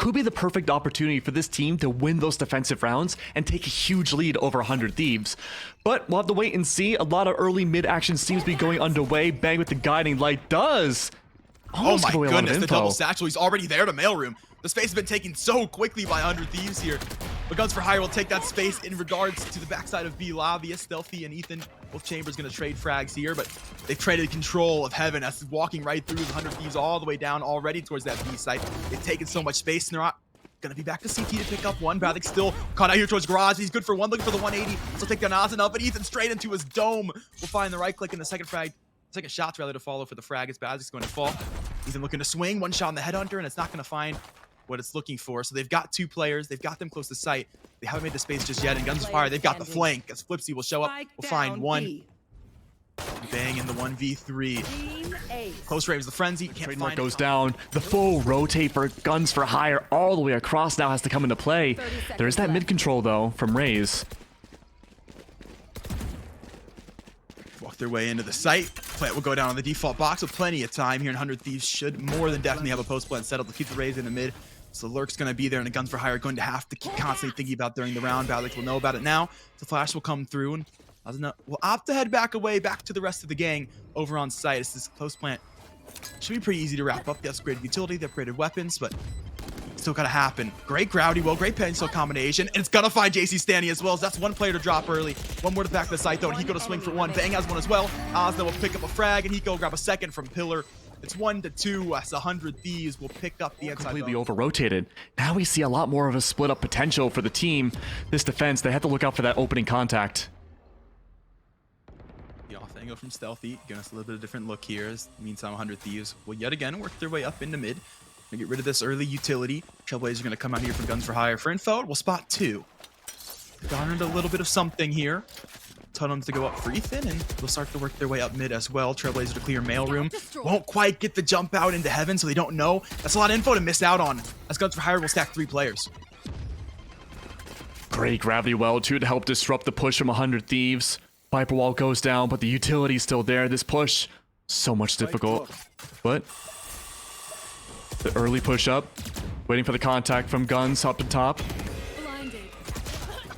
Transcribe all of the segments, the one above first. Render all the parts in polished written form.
could be the perfect opportunity for this team to win those defensive rounds and take a huge lead over 100 Thieves. But we'll have to wait and see. A lot of early mid-action seems to be going underway. Bang with the guiding light does almost give away a lot of goodness, the info. double satchel. He's already there to mailroom. The space has been taken so quickly by 100 Thieves here. But Guns for Hire will take that space in regards to the backside of B. Lavia, Stealthy, and Ethan. Both Chambers going to trade frags here, but they've traded control of Heaven as walking right through the 100 Thieves all the way down already towards that B site. They've taken so much space, and they're not going to be back to CT to pick up one. Braddock still caught out here towards Garage. He's good for one, looking for the 180. So take down Ozanov, but Ethan straight into his dome. Will find the right click in the second frag. Second shot's rather to follow for the frag as Bazik's going to fall. Ethan looking to swing, one shot on the headhunter, and it's not going to find what it's looking for. So they've got two players. They've got them close to sight. They haven't made the space just yet. And Guns for Fire, they've got the flank as Flipsy will show up. We'll find one. Bang in the 1v3. Close range, the frenzy. Can't find goes down. The full rotate for Guns for Hire all the way across now has to come into play. There's that mid control though from Raze. Walk their way into the site. Plant will go down on the default box with plenty of time here, and 100 Thieves should more than definitely have a post plant set up to keep the Raze in the mid. So Lurk's going to be there, and the Guns for Hire are going to have to keep constantly thinking about during the round. Balix will know about it now. The flash will come through, and we'll opt to head back away, back to the rest of the gang over on site. It's this close plant. Should be pretty easy to wrap up. The upgraded utility, the upgraded weapons, but still gotta happen. Great Growdy, well, great pencil combination, and it's gonna find Jcstani as well. So that's one player to drop early. One more to back the site though, and Hiko to swing for one. Bang has one as well. Osna will pick up a frag, and Hiko will grab a second from Pillar. It's 1-2 as 100 Thieves will pick up the inside. Completely over-rotated. Now we see a lot more of a split-up potential for the team. This defense, they have to look out for that opening contact. The off angle from Stealthy, giving us a little bit of different look here. As meantime, 100 Thieves will yet again work their way up into mid. Gonna get rid of this early utility. Trailblazers are gonna come out here from Guns for Hire. For info, we'll spot two. Garnered a little bit of something here. Tunnels to go up for Ethan, and they'll start to work their way up mid as well. Trailblazer to clear mailroom. Won't quite get the jump out into Heaven, so they don't know. That's a lot of info to miss out on, as Guns for Hire will stack 3 players. Great gravity well, too, to help disrupt the push from 100 Thieves. Viper wall goes down, but the utility's still there. This push, so much difficult. But the early push up, waiting for the contact from Guns up to top.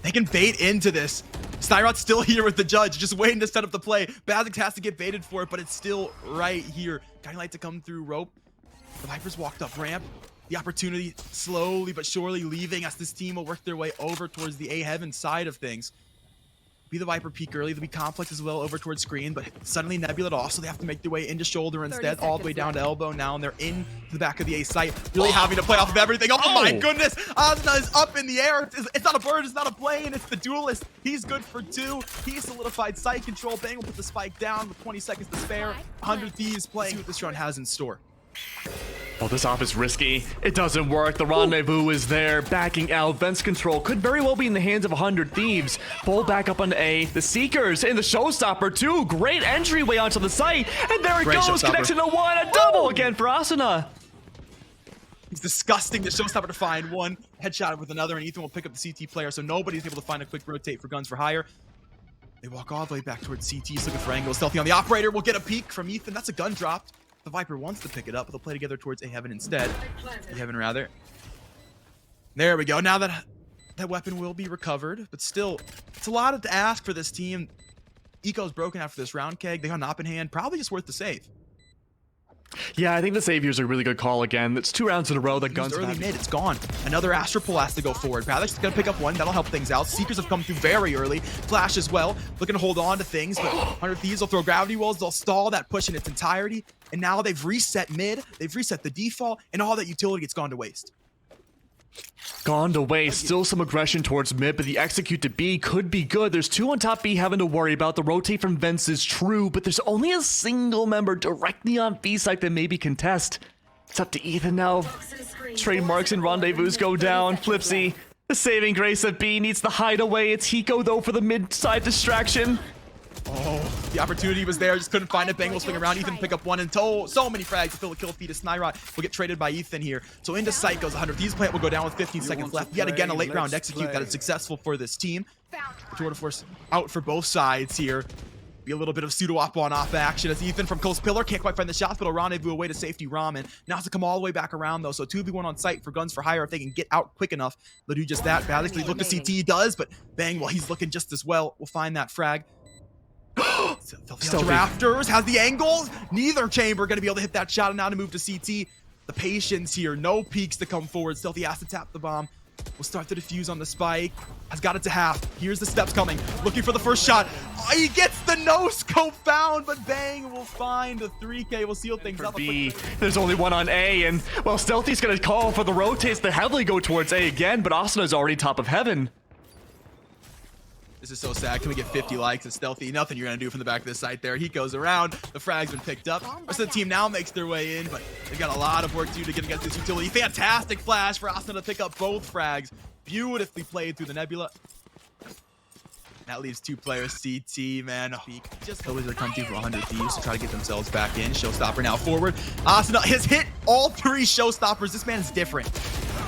They can bait into this. Snyrot's still here with the judge, just waiting to set up the play. Bazix has to get baited for it, but it's still right here. Guiding light to come through rope. The Vipers walked up ramp. The opportunity slowly but surely leaving as this team will work their way over towards the A Heaven side of things. Be the Viper peek early. They'll be Complex as well over towards screen, but suddenly Nebula off, so they have to make their way into shoulder instead, all the way down to elbow now, and they're in the back of the A site, really having to play off of everything. Oh my goodness! Ozna is up in the air. It's not a bird, it's not a plane, it's the duelist. He's good for 2. He solidified site control. Bang will put the spike down with 20 seconds to spare. 100 Thieves playing. See what this run has in store. Oh, this off is risky. It doesn't work. The rendezvous is there. Backing out. Vents control could very well be in the hands of 100 Thieves. Pull back up onto A. The Seekers in the Showstopper too. Great entryway onto the site. And there it goes. Connection to 1. A double again for Asuna. It's disgusting. The Showstopper to find one. Headshot with another, and Ethan will pick up the CT player, so nobody's able to find a quick rotate for Guns for Hire. They walk all the way back towards CT. Looking for angle. Stealthy on the operator. We'll get a peek from Ethan. That's a gun dropped. The Viper wants to pick it up, but they'll play together towards A Heaven instead. A Heaven, rather. There we go. Now that weapon will be recovered, but still, it's a lot to ask for this team. Eco's broken after this round keg. They got an op in hand. Probably just worth the save. Yeah, I think the save here is a really good call again. It's 2 rounds in a row that Guns early mid. It's gone. Another Astropole has to go forward. Balix gonna pick up one. That'll help things out. Seekers have come through very early. Flash as well. Looking to hold on to things, but 100 Thieves will throw gravity walls. They'll stall that push in its entirety. And now they've reset mid. They've reset the default, and all that utility gets gone to waste. Gone to waste. Still some aggression towards mid, but the execute to B could be good. There's 2 on top B having to worry about. The rotate from Vents is true, but there's only a single member directly on B site that maybe contest. It's up to Ethan now. Trademarks and rendezvous go down. Flipsy, the saving grace of B, needs the hideaway. It's Hiko though for the mid side distraction. Oh, the opportunity was there, just couldn't find it. Bang will swing around. Ethan pick up one and so many frags to fill a kill feed. A Snyrot will get traded by Ethan here. So into sight goes 100. These plant will go down with 15 seconds left. Yet again, a late round execute that is successful for this team. Tour de Force out for both sides here. Be a little bit of pseudo-op on off action as Ethan from Coast Pillar can't quite find the shots, but a rendezvous away to safety Ramen. Now has to come all the way back around though, so 2v1 on site for Guns for Hire. If they can get out quick enough, they'll do just that. Basically look to CT does, but Bang, well, he's looking just as well. We'll find that frag. Stealthy Rafters has the angles. Neither chamber going to be able to hit that shot, and now to move to CT. The patience here, no peeks to come forward. Stealthy has to tap the bomb. We'll start the defuse on the spike. Has got it to half. Here's the steps coming. Looking for the first shot. Oh, he gets the no scope found, but Bang will find the 3K. We'll seal things up. B. There's only one on A, and well, Stealthy's gonna call for the rotates to heavily go towards A again, but Asana's already top of heaven. This is so sad. Can we get 50 likes? It's Stealthy. Nothing you're going to do from the back of the site there. He goes around. The frag's been picked up. Rest of the team now makes their way in, but they've got a lot of work to do to get against this utility. Fantastic flash for Asana to pick up both frags. Beautifully played through the nebula. That leaves 2 players. CT, man. Just always are come through for 100 Thieves to try to get themselves back in. Showstopper now forward. Asana has hit all 3 showstoppers. This man is different.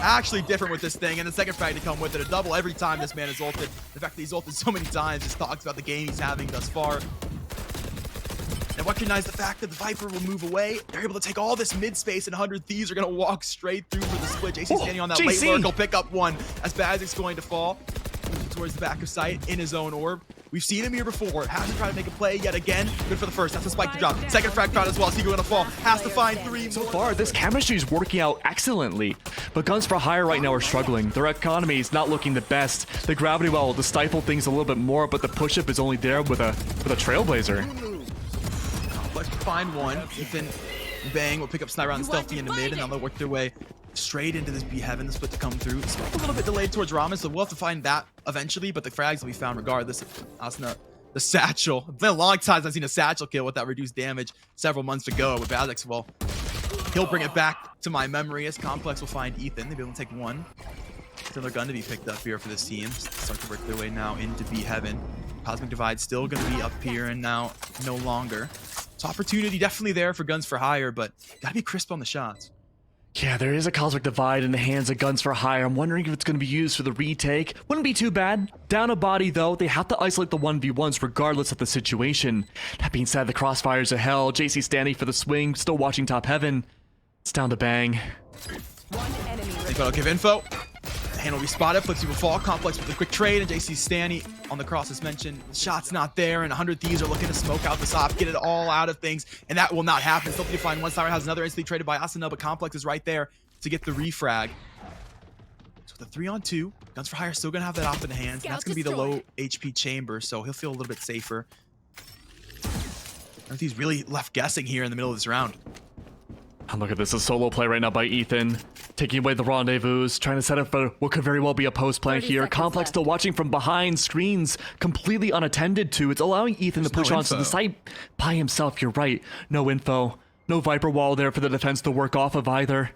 Actually different with this thing, and the second frag to come with it. A double every time this man is ulted. The fact that he's ulted so many times just talks about the game he's having thus far. And recognize the fact that the Viper will move away. They're able to take all this mid space, and 100 Thieves are going to walk straight through for the split. Jcstani on that late lurk. He'll pick up one as Bazik's going to fall towards the back of sight in his own orb. We've seen him here before. Hasn't tried to make a play yet again. Good for the first. That's a spike to drop. Second frag crowd as well. Seagull gonna fall. Has to find 3 more. So far, this chemistry is working out excellently. But Guns for Hire right now are struggling. Their economy is not looking the best. The gravity well to stifle things a little bit more, but the push-up is only there with a Trailblazer. Let's find one. Ethan Bang will pick up Sniper on Stealthy in the mid, and then they'll work their way straight into this B Heaven, the split to come through. It's a little bit delayed towards Ramen, so we'll have to find that eventually, but the frags will be found regardless. Asana, the satchel. It's been a long time since I've seen a satchel kill with that reduced damage several months ago, but Bazix, well, he'll bring it back to my memory as Complex will find Ethan. They'll be able to take one. Still a gun to be picked up here for this team. Start to work their way now into B Heaven. Cosmic Divide still going to be up here and now no longer. So opportunity definitely there for Guns for Hire, but gotta be crisp on the shots. Yeah, there is a Cosmic Divide in the hands of Guns for Hire. I'm wondering if it's going to be used for the retake. Wouldn't be too bad. Down a body, though. They have to isolate the 1v1s regardless of the situation. That being said, the crossfires of hell. Jcstani for the swing. Still watching top heaven. It's down to Bang. I'll give info. Hand will be spotted. Flipsy will fall. Complex with a quick trade. And Jcstani on the cross as mentioned. Shot's not there. And 100 Thieves are looking to smoke out the top. Get it all out of things. And that will not happen. Still to find one. Sniper has another instantly traded by Asana. But Complex is right there to get the refrag. So the 3-on-2. Guns for Hire still going to have that off in the hands. And that's going to be the low HP chamber. So he'll feel a little bit safer. I think he's really left guessing here in the middle of this round. And look at this, a solo play right now by Ethan. Taking away the rendezvous, trying to set up for what could very well be a post play here. Complex still watching from behind screens, completely unattended to. It's allowing Ethan to push onto the site by himself. You're right. No info. No Viper wall there for the defense to work off of either.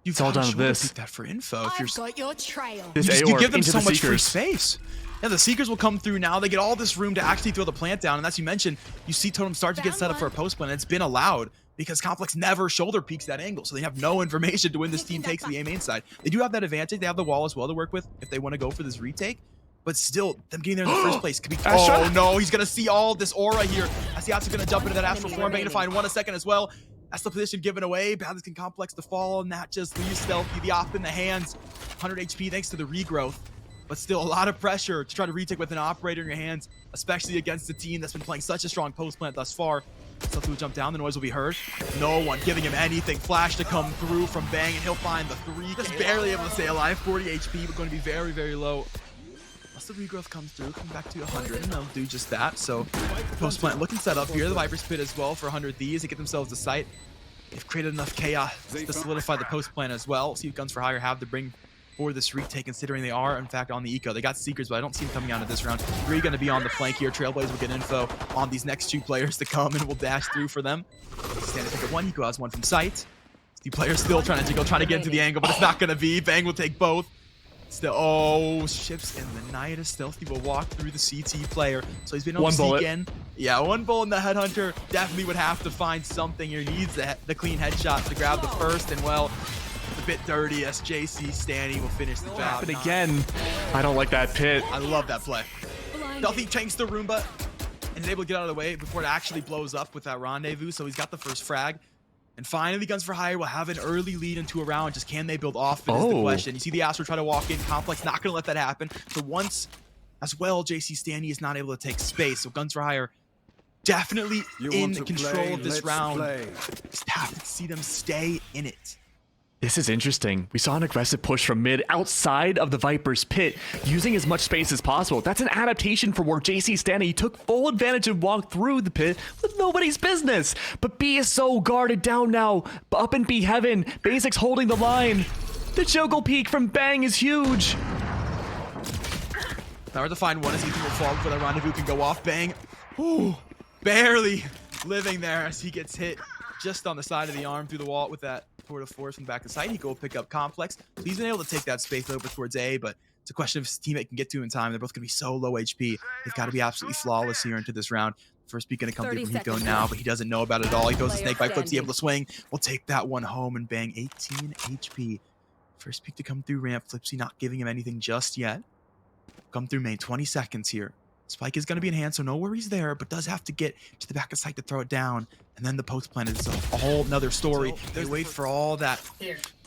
It's all down to this. That for info. If I've got your trail. You give them so much free space. Yeah, the Seekers will come through now. They get all this room to actually throw the plant down. And as you mentioned, you see Totem start to get set up for a post plan. It's been allowed because Complex never shoulder peeks that angle. So they have no information to when this team takes the A main side. They do have that advantage. They have the wall as well to work with if they want to go for this retake. But still, them getting there in the first place could be... Oh, no. He's going to see all this aura here. As the Ats are going to jump into that Astral Form. Bang to find one a second as well. That's the position given away. Balance can Complex to fall, and that just leaves Stealthy the op in the hands. 100 HP thanks to the regrowth. But still a lot of pressure to try to retake with an operator in your hands, especially against a team that's been playing such a strong post plant thus far. Stealthy will jump down, the noise will be heard. No one giving him anything. Flash to come through from Bang, and he'll find the 3. Just barely able to stay alive. 40 HP, but going to be very, very low. Once the regrowth comes through, come back to 100, and they'll do just that. So post plant looking set up here. The Viper's Pit as well for 100 Thieves to get themselves a site. They've created enough chaos to solidify the post plant as well. See what Guns for Hire have to bring for this retake, considering they are in fact on the eco. They got Seekers, but I don't see them coming out of this round. 3 going to be on the flank here. Trailblazer will get info on these next 2 players to come, and will dash through for them. Stand to pick up 1. Eco has 1 from sight. The player's still trying to jiggle, trying to get into the angle, but it's not going to be. Bang will take both. Still, oh, ships in the night as Stealthy will walk through the CT player. So he's been able to sneak in. Yeah, 1 bullet in the Headhunter. Definitely would have to find something here. Needs the clean headshot to grab the first, and well, a bit dirty as Jcstani will finish the job. But again, I don't like that pit. I love that play. Stealthy tanks the Roomba. and is able to get out of the way before it actually blows up with that rendezvous. So he's got the first frag. And finally, Guns for Hire will have an early lead into a round. Just can they build off it is the question. You see the Astro try to walk in. Complex not going to let that happen. So once as well, Jcstani is not able to take space. So Guns for Hire definitely in control of this round. Just have to see them stay in it. This is interesting. We saw an aggressive push from mid outside of the Viper's pit, using as much space as possible. That's an adaptation for where Jcstani took full advantage and walked through the pit with nobody's business. But B is so guarded down now. Up in B heaven, Basics holding the line. The juggle peak from Bang is huge. Hard to find one as Ethan will fall before that rendezvous can go off. Bang. Ooh, barely living there as he gets hit just on the side of the arm through the wall with that tour de force from back to side. He will pick up Complex. So he's been able to take that space over towards A, but it's a question of his teammate can get to in time. They're both going to be so low HP. They've got to be absolutely flawless here into this round. First peek going to come through from Hiko now, but he doesn't know about it at all. He goes to snake bite, flips, he able to swing. We'll take that one home and Bang 18 HP. First peek to come through ramp. Flipsy not giving him anything just yet. Come through main, 20 seconds here. Spike is going to be in hand, so no worries there, but does have to get to the back of site to throw it down. And then the post plant is a whole nother story. They wait for all that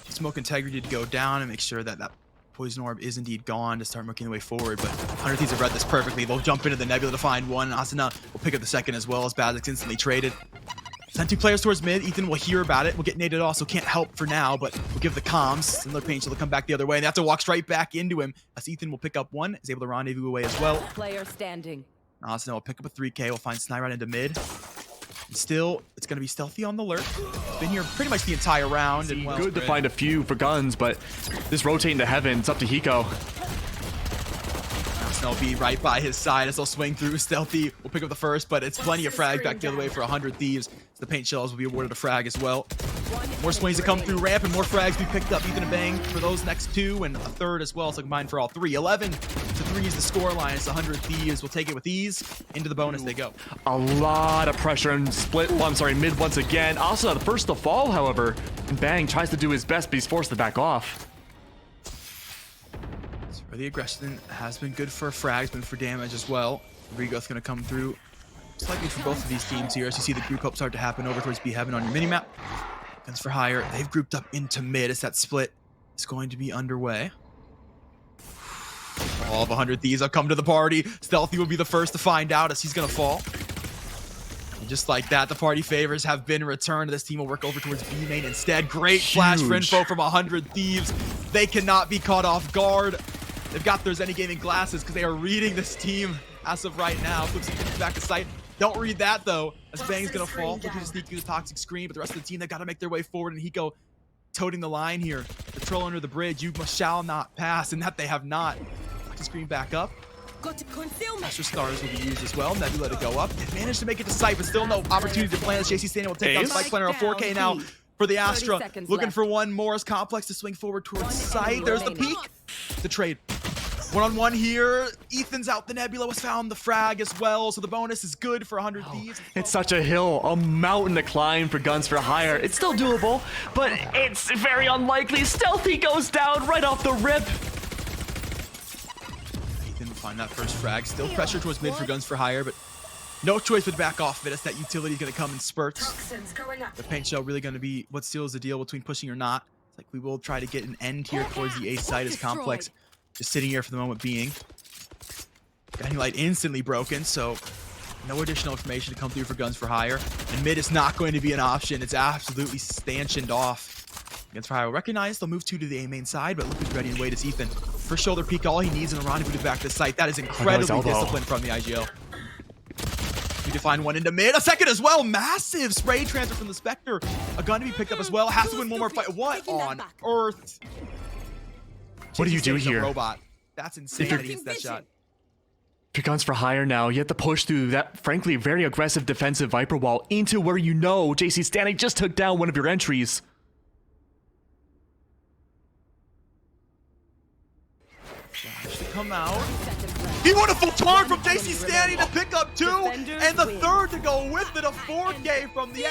smoke integrity to go down and make sure that that poison orb is indeed gone to start making the way forward. But 100 Thieves have read this perfectly. They'll jump into the nebula to find one. Asuna will pick up the second as well as Bazix instantly traded. Send two players towards mid. Ethan will hear about it. We'll get naded off, so can't help for now, but we'll give the comms. Another pain, so they'll come back the other way. And they have to walk straight back into him as Ethan will pick up one. Is able to rendezvous away as well. Player standing. Asuna will pick up a 3K. We'll find Sny right into mid. And still, it's going to be stealthy on the lurk. Been here pretty much the entire round. And well Good to find a few for guns, but this rotating to heaven, it's up to Hiko. They'll be right by his side as they'll swing through. Stealthy will pick up the first, but it's plenty of frag back the other way for 100 Thieves. The paint shells will be awarded a frag as well. More swings to come through ramp and more frags be picked up. Ethan and Bang for those next two and a third as well, so combined for all three. 11 to 3 is the score line. It's 100 Thieves will take it with ease. Into the bonus they go. A lot of pressure and split. Oh, I'm sorry, mid once again. Also, the first to fall, however. And Bang tries to do his best, but he's forced to back off. The aggression has been good for frags, been for damage as well. Rigo's going to come through slightly for both of these teams here as you see the group up start to happen over towards B Heaven on your minimap. Guns for Hire, they've grouped up into mid as that split is going to be underway. All of 100 Thieves have come to the party. Stealthy will be the first to find out as he's going to fall. And just like that, the party favors have been returned. This team will work over towards B main instead. Great flash for info from 100 Thieves. They cannot be caught off guard. They've got their Zenny Gaming glasses because they are reading this team as of right now. Flips gets back to sight. Don't read that though, as Bang's gonna fall. Looking to sneak through the toxic screen, but the rest of the team, they've got to make their way forward. And Hiko toting the line here. The troll under the bridge, you shall not pass, and that they have not. Toxic screen back up. Extra stars will be used as well. Nebula to go up. They managed to make it to sight, but still no opportunity to plan as Jcstani will take down Spike Planner. A 4K now for the Astra. Looking for one more as Complex to swing forward towards sight. There's the peak. The trade. One-on-one here. Ethan's out. The Nebula was found. The frag as well. So the bonus is good for 100 Thieves. It's such a hill, a mountain to climb for Guns for Hire. It's still doable, but it's very unlikely. Stealthy goes down right off the rip. Ethan will find that first frag. Still pressure towards mid for Guns for Hire, but no choice but to back off of it as that utility is going to come in spurts. The paint shell really going to be what seals the deal between pushing or not. It's like we will try to get an end here towards the A side as Complex just sitting here for the moment being. Guiding light instantly broken, so no additional information to come through for Guns for Hire. And mid is not going to be an option. It's absolutely stanchioned off. Guns for Hire will recognize. They'll move two to the A main side, but look who's ready and wait is Ethan. First shoulder peek, all he needs in a rendezvous to back to sight. That is incredibly disciplined from the IGL. We can find one into mid. A second as well. Massive spray transfer from the Spectre. A gun to be picked up as well. Has to win one more fight. What on earth? What do you do here? Robot. That's insane that he hits that shot. If you're Guns for Hire now, you have to push through that, frankly, very aggressive defensive Viper wall into where you know Jcstani just took down one of your entries. Flash to come out. Beautiful turn from Jcstani to pick up two, and the third to go with it. A 4K from the